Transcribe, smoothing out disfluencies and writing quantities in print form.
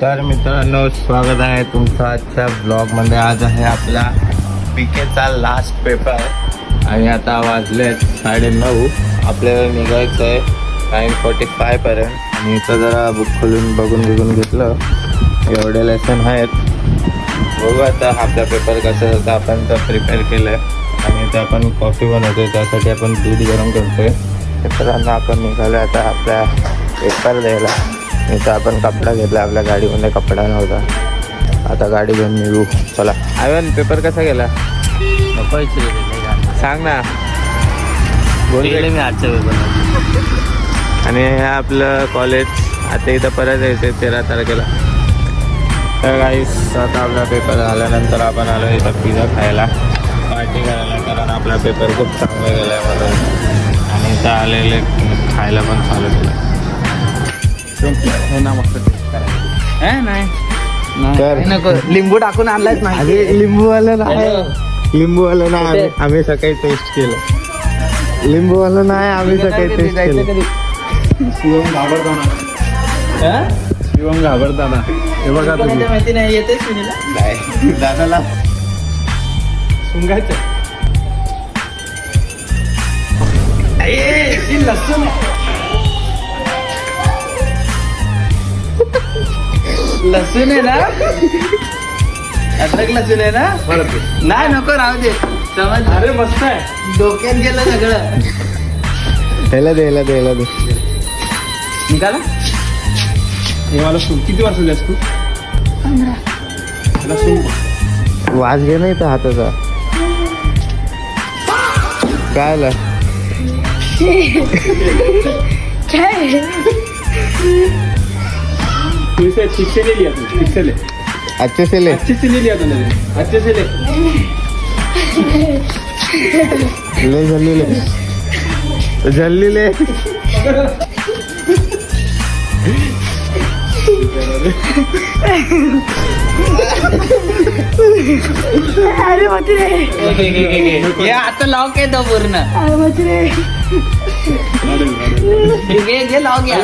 तर मित्रांनो, स्वागत आहे तुमचं आजच्या ब्लॉगमध्ये. आज आहे आपला PKचा लास्ट पेपर आणि आता वाजले 9:30. आपल्याला निघायचं आहे 9:45 पर्यंत. आणि इथं जरा बुक खोलून बघून घेतलं, एवढे लेसन आहेत. बघू आता आपला पेपर कसं होता. आपण तर प्रिपेअर केलं आहे आणि इथं आपण कॉफी बनवतो, त्यासाठी आपण दूध गरम करतो आहे. मित्रांनो, आपण निघालो आता आपल्या पेपर द्यायला. इथं आपण कपडा घेतला, आपल्या गाडीमध्ये कपडा नव्हता. आता गाडी घेऊन निघू. चला. आयवन, पेपर कसा गेला? सांग ना. बोलले मी आजच्या पेपर. आणि हे आपलं कॉलेज. आता इथं परत यायचं 13 तारखेला. तर गाईस, आता आपला पेपर झाल्यानंतर आपण आलो इथं पिझ्झा खायला, पार्टी करायला. कारण आपला पेपर खूप चांगला गेला आहे म्हणून. आणि इथं आलेले खायला पण चालू केलं. हे ना मस्त टेस्ट करायचं. तर नको, लिंबू टाकून आणलायच नाही. लिंबूवाला नाही, लिंबूवाला नाही. आम्ही सकाळी टेस्ट केलं. लिंबूवाला नाही, आम्ही सकाळी टेस्ट केलं. शिवम घाबरताना, शिवम घाबरताना. हे बघा तुम्ही, माहिती नाही येते सुनीला. नाही, दादाला सुंगायचं. लसूण लसूण आहे ना, अद्रक लसूण आहे ना. नाही, नको, राहू दे. समज. अरे मस्त आहे. डोक्यात गेलं सगळं. ह्याला दे. निघाला. हे मला किती वर्ष द्यास तू? 15. वाज घे नाही तर हाताचा. काय आलं? ठीक से ले लिया तू, ठीक से ले. अच्छे से ले. अच्छे से ले लिया तूने, अच्छे से ले. जल्दी ले. अरे हे आता लॉक येतो पूर्ण. घे लॉक या.